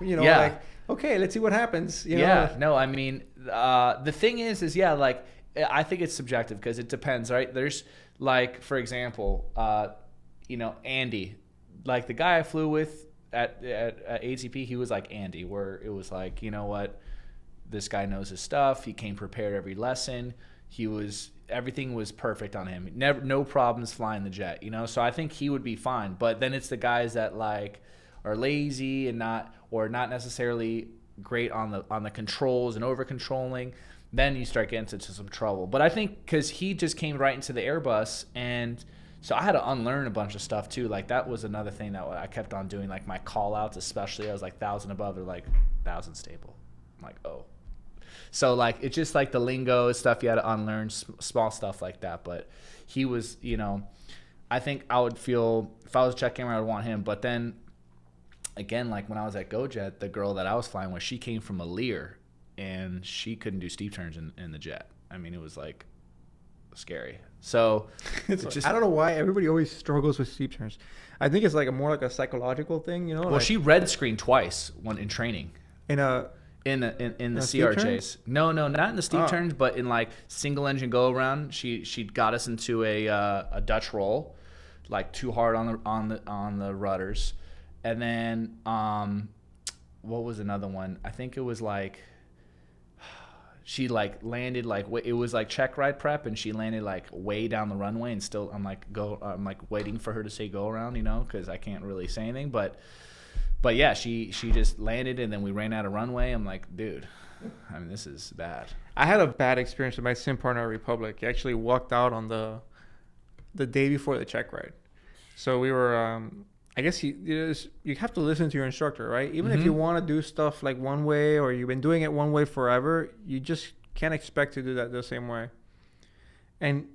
Speaker 2: like, okay, let's see what happens.
Speaker 3: Yeah. No, I mean, the thing is like, I think it's subjective because it depends, right? There's like, for example, Andy, like the guy I flew with at ATP, he was like Andy, where it was like, you know what, this guy knows his stuff. He came prepared every lesson. Everything was perfect on him. No problems flying the jet, So I think he would be fine. But then it's the guys that like are lazy and not necessarily great on the controls and over controlling. Then you start getting into some trouble. But I think because he just came right into the Airbus, and so I had to unlearn a bunch of stuff too. Like that was another thing that I kept on doing. Like my call outs, especially, I was like 1,000 above. They're like 1,000 stable. I'm like, oh. So like it's just like the lingo stuff you had to unlearn, small stuff like that. But he was, I think I would feel if I was checking him, I would want him. But then again, like when I was at GoJet, the girl that I was flying with, she came from a Lear, and she couldn't do steep turns in the jet. I mean, it was like scary. So
Speaker 2: it's just, I don't know why everybody always struggles with steep turns. I think it's like more like a psychological thing,
Speaker 3: Well,
Speaker 2: like,
Speaker 3: she red screened twice when in training.
Speaker 2: In the
Speaker 3: CRJs. No, not in the steep turns, but in like single engine go around. She got us into a Dutch roll, like too hard on the rudders, and then what was another one? I think it was like. She like landed like it was like check ride prep, and she landed like way down the runway, and still I'm like waiting for her to say go around, because I can't really say anything, but yeah, she just landed, and then we ran out of runway. I'm like, dude, I mean, this is bad.
Speaker 2: I had a bad experience with my sim partner at Republic. He actually walked out on the day before the check ride. So we were I guess you have to listen to your instructor, right? Even
Speaker 3: Mm-hmm.
Speaker 2: if you want to do stuff like one way, or you've been doing it one way forever, you just can't expect to do that the same way. And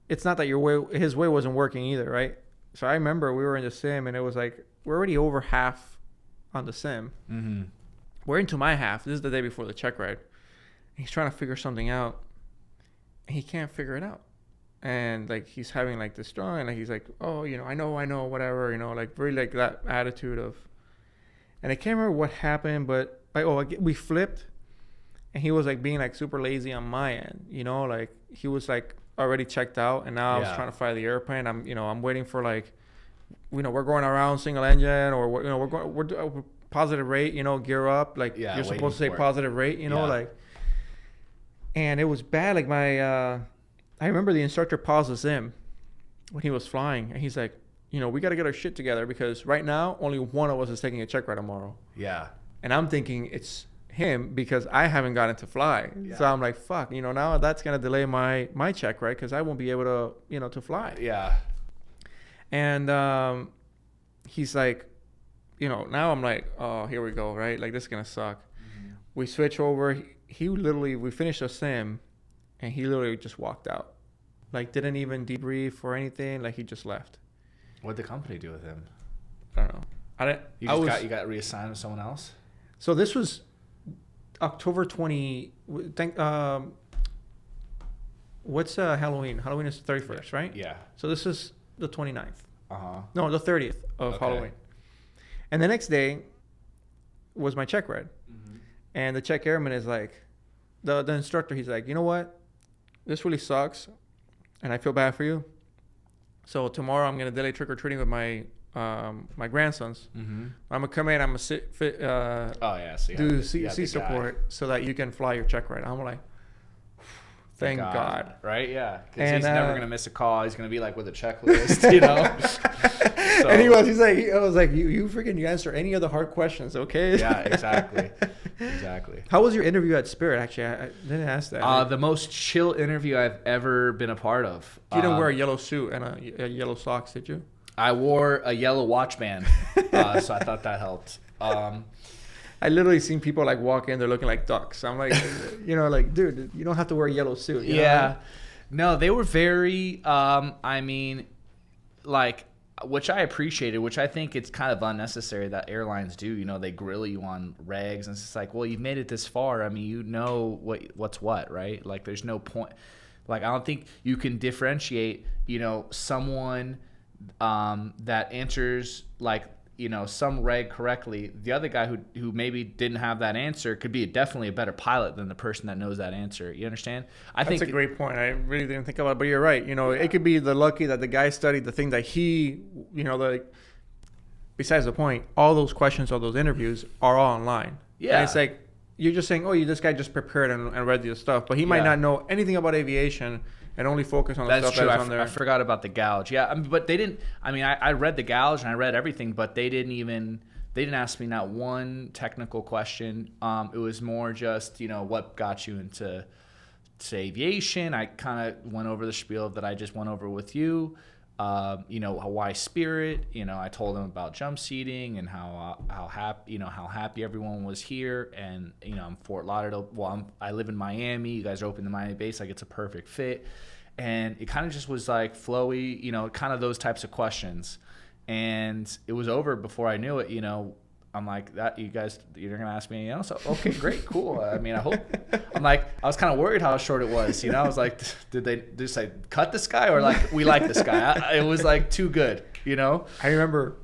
Speaker 2: it's not that his way wasn't working either, right? So I remember we were in the sim, and it was like we're already over half on the sim.
Speaker 3: Mm-hmm.
Speaker 2: We're into my half. This is the day before the check ride. He's trying to figure something out, and he can't figure it out. And like he's having like this drawing, like he's like, oh, I know, whatever, like really like that attitude of. And I can't remember what happened, but we flipped, and he was like being like super lazy on my end, like he was like already checked out, and now I was trying to fly the airplane. I'm waiting for like, we're going around single engine, or we're positive rate, gear up, like you're supposed to say positive rate, like. And it was bad. Like I remember the instructor paused the sim when he was flying, and he's like, we got to get our shit together, because right now only one of us is taking a check ride tomorrow. Yeah. And I'm thinking it's him because I haven't gotten to fly. Yeah. So I'm like, fuck, now that's going to delay my check ride, because I won't be able to, to fly. Yeah. And he's like, now I'm like, oh, here we go, right? Like, this is going to suck. Mm-hmm. We switch over. We finished a sim, and he literally just walked out. Like, didn't even debrief or anything. Like, he just left.
Speaker 3: What'd the company do with him?
Speaker 2: I don't know.
Speaker 3: You got reassigned to someone else?
Speaker 2: So this was October 20. What's Halloween? Halloween is the 31st, right? Yeah. So this is the 29th. Uh-huh. No, the 30th of Halloween. And the next day was my check ride. Mm-hmm. And the check airman is like, the instructor, he's like, you know what? This really sucks, and I feel bad for you. So tomorrow I'm going to delay trick-or-treating with my grandsons. Mm-hmm. I'm going to come in, I'm going to do C support so that you can fly your check ride. I'm like, thank God.
Speaker 3: Right? Yeah. Because he's never going to miss a call. He's going to be like with a checklist, So.
Speaker 2: And I was like, you freaking answer any of the hard questions, okay?
Speaker 3: Yeah, exactly. Exactly.
Speaker 2: How was your interview at Spirit? Actually, I didn't ask that.
Speaker 3: The most chill interview I've ever been a part of.
Speaker 2: You didn't wear a yellow suit and a yellow socks, did you?
Speaker 3: I wore a yellow watch band, so I thought that helped.
Speaker 2: I literally seen people like walk in, they're looking like ducks. I'm like, like, dude, you don't have to wear a yellow suit.
Speaker 3: Yeah. No, they were very, which I appreciated, which I think it's kind of unnecessary that airlines do. They grill you on regs, and it's just like, well, you've made it this far. I mean, what's what, right? Like, there's no point. Like, I don't think you can differentiate, someone that answers like, some reg correctly. The other guy who maybe didn't have that answer could be definitely a better pilot than the person that knows that answer. You understand?
Speaker 2: That's a great point. I really didn't think about it, but you're right. It could be the lucky that the guy studied the thing that he, besides the point, all those questions, all those interviews are all online. Yeah. And it's like, you're just saying, this guy just prepared and read the stuff, but he might not know anything about aviation and only focus on the stuff that's on there. I
Speaker 3: forgot about the gouge. Yeah, but they didn't. I mean, I read the gouge and I read everything, but they didn't ask me not one technical question. It was more just, what got you into aviation. I kind of went over the spiel that I just went over with you. Why Spirit. I told them about jump seating and how happy everyone was here. And I'm Fort Lauderdale. Well, I live in Miami. You guys are open to Miami base. Like, it's a perfect fit. And it kind of just was like flowy, kind of those types of questions. And it was over before I knew it. I'm like, that you're gonna ask me anything else? Okay, great, cool. I mean, I hope. I was kind of worried how short it was. I was like, did they just like cut this guy, or like we like this guy? It was like too good. I
Speaker 2: remember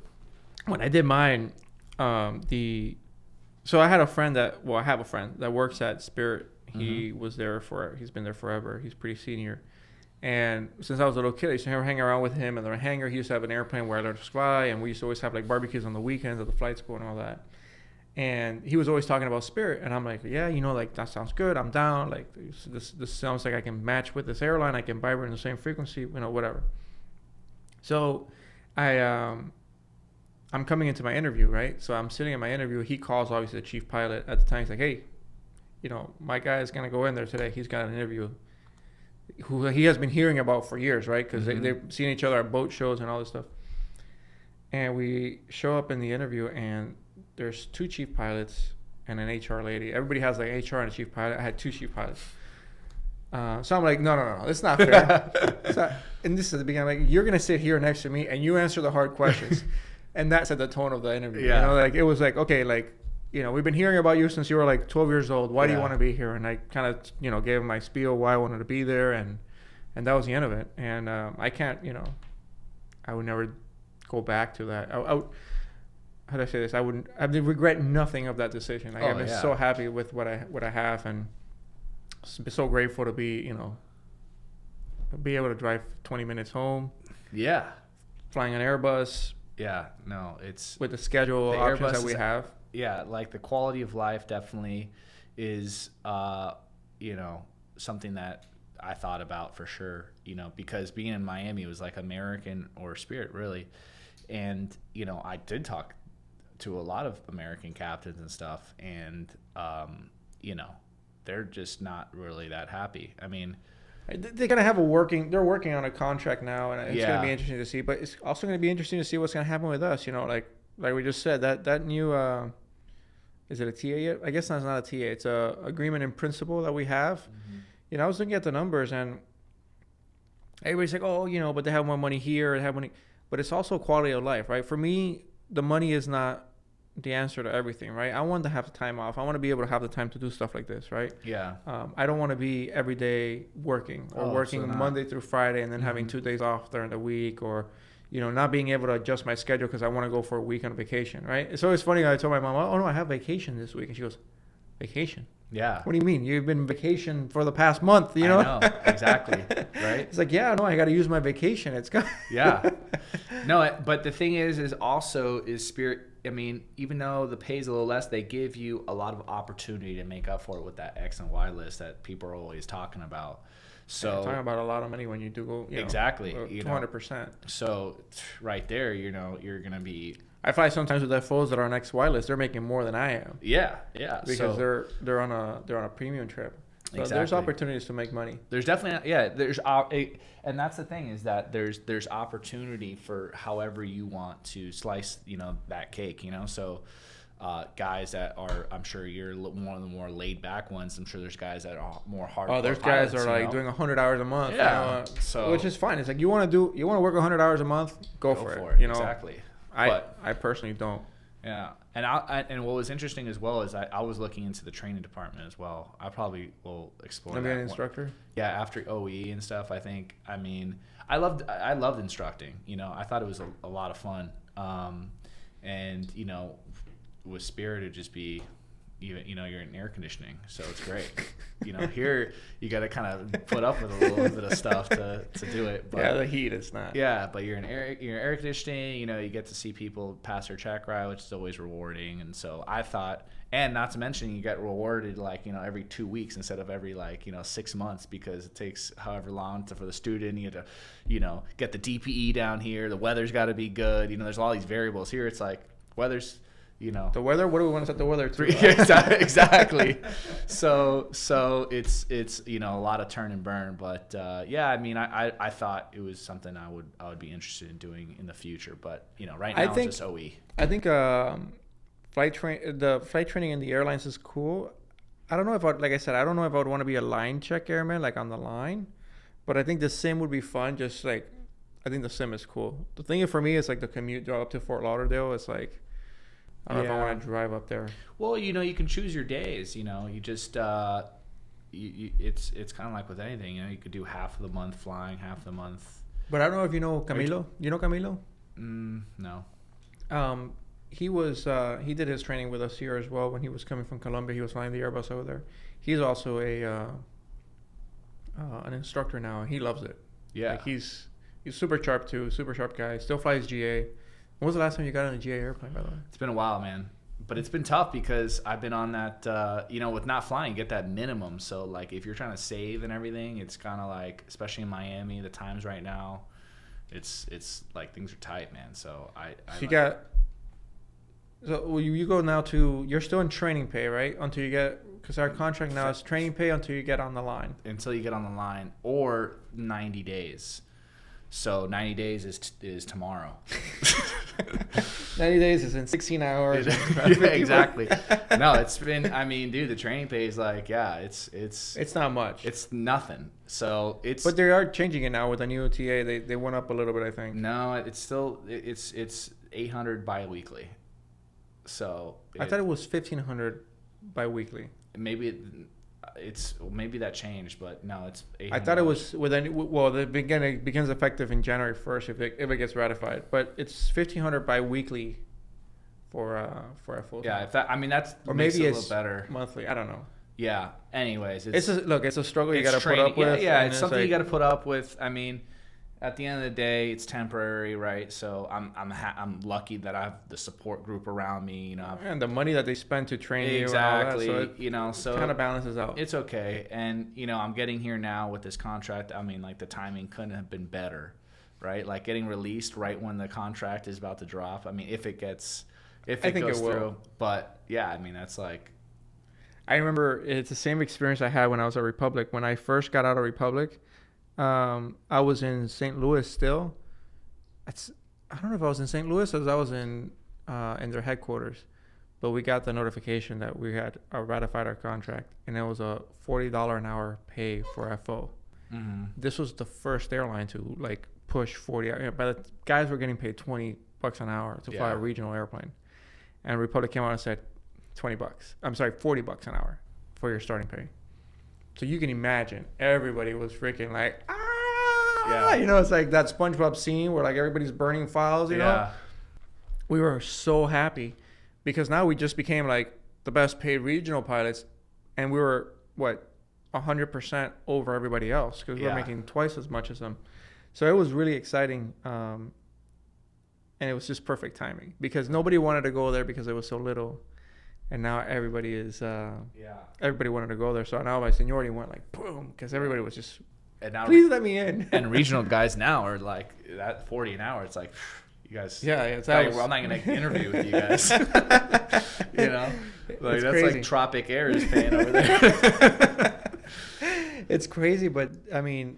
Speaker 2: when I did mine. So I had a friend I have a friend that works at Spirit. He was there he's been there forever. He's pretty senior. And since I was a little kid, I used to hang around with him in the hangar. He used to have an airplane where I learned to fly, and we used to always have like barbecues on the weekends at the flight school and all that. And he was always talking about Spirit, and I'm like, yeah, like that sounds good. I'm down. Like this sounds like I can match with this airline. I can vibrate in the same frequency, whatever. So I'm coming into my interview, right? So I'm sitting in my interview. He calls obviously the chief pilot at the time. He's like, hey, my guy is gonna go in there today. He's got an interview. Who he has been hearing about for years, right? Because they've seen each other at boat shows and all this stuff. And we show up in the interview, and there's 2 chief pilots and an HR lady. Everybody has like HR and a chief pilot. I had 2 chief pilots. So I'm like, no, it's not fair. And this is the beginning. I'm like, you're gonna sit here next to me and you answer the hard questions, and that set the tone of the interview.
Speaker 3: Yeah.
Speaker 2: You know, like it was like, okay, like, you know, we've been hearing about you since you were like 12 years old. Why do you want to be here? And I kind of, you know, gave him my spiel why I wanted to be there, and that was the end of it. And I can't, you know, I would never go back to that. How do I say this? I regret nothing of that decision. Like, I've been so happy with what I have, and so grateful to be, you know, be able to drive 20 minutes home.
Speaker 3: Yeah.
Speaker 2: Flying an Airbus.
Speaker 3: Yeah. No, it's
Speaker 2: with the schedule options that we have.
Speaker 3: Yeah, like the quality of life definitely is, you know, something that I thought about for sure, you know, because being in Miami was like American or Spirit really. And, you know, I did talk to a lot of American captains and stuff, and, you know, they're just not really that happy. I mean,
Speaker 2: they're going to have they're working on a contract now, and it's going to be interesting to see, but it's also going to be interesting to see what's going to happen with us. You know, like we just said, that new, is it a TA yet? I guess that's not a TA. It's a agreement in principle that we have. Mm-hmm. You know, I was looking at the numbers, and everybody's like, oh, you know, but they have more money here, they have money, but it's also quality of life, right? For me, the money is not the answer to everything, right? I want to have the time off. I want to be able to have the time to do stuff like this, right?
Speaker 3: Yeah.
Speaker 2: I don't want to be every day working Monday through Friday and then having 2 days off during the week, or, you know, not being able to adjust my schedule because I want to go for a week on vacation, right? It's always funny. I told my mom, oh no, I have vacation this week. And she goes, vacation?
Speaker 3: Yeah.
Speaker 2: What do you mean? You've been vacation for the past month, you know?
Speaker 3: I know, exactly, right?
Speaker 2: It's like, yeah, no, I got to use my vacation. It's got
Speaker 3: Yeah. No, but the thing is Spirit, I mean, even though the pay is a little less, they give you a lot of opportunity to make up for it with that X and Y list that people are always talking about. So
Speaker 2: you're talking about a lot of money when you do go, you
Speaker 3: exactly,
Speaker 2: know, 200%.
Speaker 3: So right there, you know, you're going to be.
Speaker 2: I fly sometimes with FOs that are on XY list. They're making more than I am.
Speaker 3: Yeah.
Speaker 2: Because they're on a premium trip. So
Speaker 3: exactly.
Speaker 2: There's opportunities to make money.
Speaker 3: There's definitely and that's the thing is that there's opportunity for however you want to slice, you know, that cake, you know. So guys that are, I'm sure you're one of the more laid back ones. I'm sure there's guys that are more hardcore.
Speaker 2: Oh, there's
Speaker 3: pilots,
Speaker 2: guys that are like doing 100 hours a month.
Speaker 3: Yeah.
Speaker 2: You know, so which is fine. It's like you want to work 100 hours a month, go for it. You know,
Speaker 3: exactly.
Speaker 2: I personally don't.
Speaker 3: Yeah, and and what was interesting as well is I was looking into the training department as well. I probably will explore.
Speaker 2: Be an instructor.
Speaker 3: Yeah, after OE and stuff. I mean, I loved instructing. You know, I thought it was a lot of fun. And you know, with Spirit it'd just be, you know, you're in air conditioning, so it's great. You know, here you got to kind of put up with a little bit of stuff to do it. But,
Speaker 2: yeah, the heat is not.
Speaker 3: Yeah, but you're in air conditioning. You know, you get to see people pass their check ride, which is always rewarding. And so I thought, and not to mention, you get rewarded like, you know, every 2 weeks instead of every 6 months, because it takes however long for the student. You have to, you know, get the DPE down here. The weather's got to be good. You know, there's all these variables here. It's like weather's. You know,
Speaker 2: the weather. What do we want to set the weather to?
Speaker 3: Exactly. So it's you know, a lot of turn and burn, but yeah, I mean, I thought it was something I would be interested in doing in the future, but you know, right now it's just OE.
Speaker 2: I think the flight training in the airlines is cool. I don't know if like I said, I don't know if I would want to be a line check airman, like on the line, but I think the sim would be fun. Just like, I think the sim is cool. The thing for me is like the commute up to Fort Lauderdale. It's like, I don't know if I want to drive up there.
Speaker 3: Well, you know, you can choose your days. You know, you just it's kind of like with anything. You know, you could do half of the month flying, half the month.
Speaker 2: But I don't know if you know Camilo. You know Camilo?
Speaker 3: No.
Speaker 2: He did his training with us here as well when he was coming from Colombia. He was flying the Airbus over there. He's also an instructor now. He loves it.
Speaker 3: Yeah.
Speaker 2: Like he's super sharp too. Super sharp guy. Still flies GA. When was the last time you got on a GA airplane, by the way?
Speaker 3: It's been a while, man. But it's been tough because I've been on that, you know, with not flying, you get that minimum. So, like, if you're trying to save and everything, it's kind of like, especially in Miami, the times right now, it's like things are tight, man. So,
Speaker 2: you go now to, you're still in training pay, right? Until you get, because our contract now is training pay until you get on the line.
Speaker 3: Until you get on the line, or 90 days. So 90 days is tomorrow.
Speaker 2: 90 days is in 16 hours.
Speaker 3: Yeah, exactly. No, it's been, I mean, dude, the training pay is like, yeah,
Speaker 2: it's not much.
Speaker 3: It's nothing. So it's.
Speaker 2: But they are changing it now with the new OTA. They went up a little bit, I think.
Speaker 3: No, it's still, it's $800 biweekly. So.
Speaker 2: I thought it was $1,500 biweekly.
Speaker 3: Maybe maybe that changed, but no, it's $800.
Speaker 2: I thought it was it begins effective in January 1st if it gets ratified, but it's $1,500 biweekly for a full time.
Speaker 3: Yeah, if that, I mean, that's
Speaker 2: or
Speaker 3: makes
Speaker 2: maybe
Speaker 3: it a
Speaker 2: it's
Speaker 3: little better.
Speaker 2: monthly. I don't know.
Speaker 3: Yeah. Anyways,
Speaker 2: it's a struggle you got to put up with.
Speaker 3: Yeah, it's something you got to put up with. I mean, at the end of the day, it's temporary, right? So I'm lucky that I have the support group around me, you know.
Speaker 2: And the money that they spend to train
Speaker 3: exactly,
Speaker 2: you, and all that,
Speaker 3: you know, so
Speaker 2: it kind of balances out.
Speaker 3: It's okay, and you know, I'm getting here now with this contract. I mean, like the timing couldn't have been better, right? Like getting released right when the contract is about to drop. I mean, if it goes through, but yeah, I mean, that's like.
Speaker 2: I remember it's the same experience I had when I was at Republic. When I first got out of Republic. I was in St. Louis still. I don't know if I was in St. Louis or I was in their headquarters, but we got the notification that we had ratified our contract, and it was a $40 an hour pay for FO. Mm-hmm. This was the first airline to like push 40. But the guys were getting paid $20 an hour to fly a regional airplane, and Republic came out and said $40 an hour for your starting pay. So you can imagine everybody was freaking like, you know, it's like that SpongeBob scene where like everybody's burning files, you know? We were so happy because now we just became like the best paid regional pilots, and we were 100% over everybody else because we were making twice as much as them. So it was really exciting. And it was just perfect timing because nobody wanted to go there because it was so little. And now everybody is, everybody wanted to go there. So now my seniority went like boom, because everybody was just, please let me in.
Speaker 3: And regional guys now are like that 40 an hour. It's like, you guys, I'm not going to interview with you guys. You know, like that's crazy. Like Tropic Air is paying over there.
Speaker 2: It's crazy, but I mean,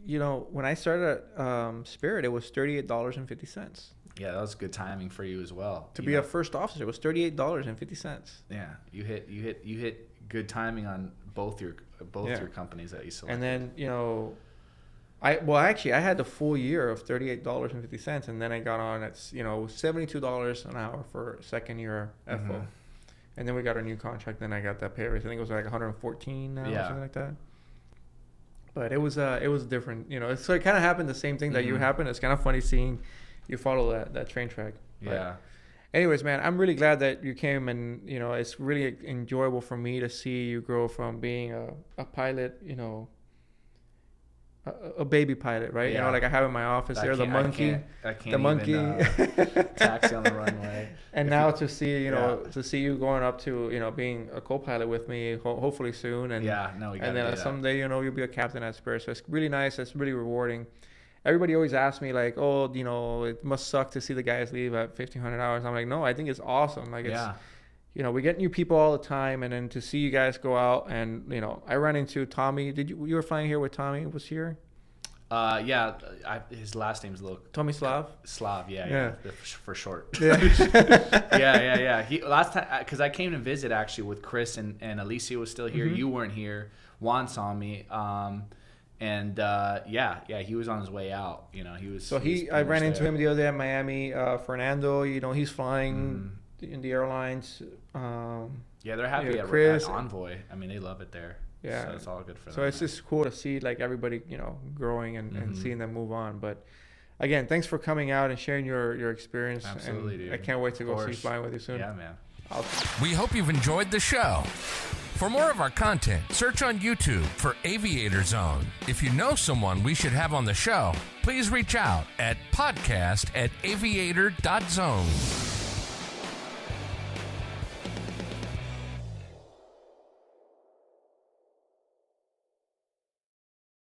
Speaker 2: you know, when I started at Spirit, it was $38.50.
Speaker 3: Yeah, that was good timing for you as well.
Speaker 2: To be a first officer, it was $38.50.
Speaker 3: Yeah, you hit good timing on both your companies that you selected.
Speaker 2: And then, you know, I had the full year of $38.50, and then I got on at, you know, $72 an hour for second year FO. Mm-hmm. And then we got our new contract, then I got that pay raise. I think it was like 114 now or something like that. But it was different, you know. So it kind of happened the same thing that you happened. It's kind of funny seeing you follow that train track. But anyways, man, I'm really glad that you came, and you know, it's really enjoyable for me to see you grow from being a pilot, you know, a baby pilot, right? You know, like I have in my office there, the monkey,
Speaker 3: taxi on the runway.
Speaker 2: And now to see, you know, to see you going up to, you know, being a co-pilot with me, hopefully soon, and then someday, you know, you'll be a captain at Spirit. So it's really nice. It's really rewarding. Everybody always asks me like, oh, you know, it must suck to see the guys leave at 1,500 hours. I'm like, no, I think it's awesome. Like it's, you know, we get new people all the time, and then to see you guys go out, and you know, I ran into Tommy. You were flying here with Tommy? Was here?
Speaker 3: His last name's
Speaker 2: Tommy Slav.
Speaker 3: Slav, for short.
Speaker 2: Yeah.
Speaker 3: yeah. He last time because I came to visit actually with Chris and Alicia was still here. Mm-hmm. You weren't here. Juan saw me. He was on his way out. You know, he was. So
Speaker 2: I ran into him the other day at Miami. Fernando, you know, he's flying in the airlines.
Speaker 3: They're happy at
Speaker 2: Chris,
Speaker 3: Envoy. I mean, they love it there. Yeah, so it's all good for them.
Speaker 2: So it's just cool to see like everybody, you know, growing and seeing them move on. But again, thanks for coming out and sharing your experience.
Speaker 3: Absolutely,
Speaker 2: and
Speaker 3: dude.
Speaker 2: I can't wait to go see you flying with you soon.
Speaker 3: Yeah, man.
Speaker 1: We hope you've enjoyed the show. For more of our content, search on YouTube for Aviator Zone. If you know someone we should have on the show, please reach out at podcast@aviator.zone.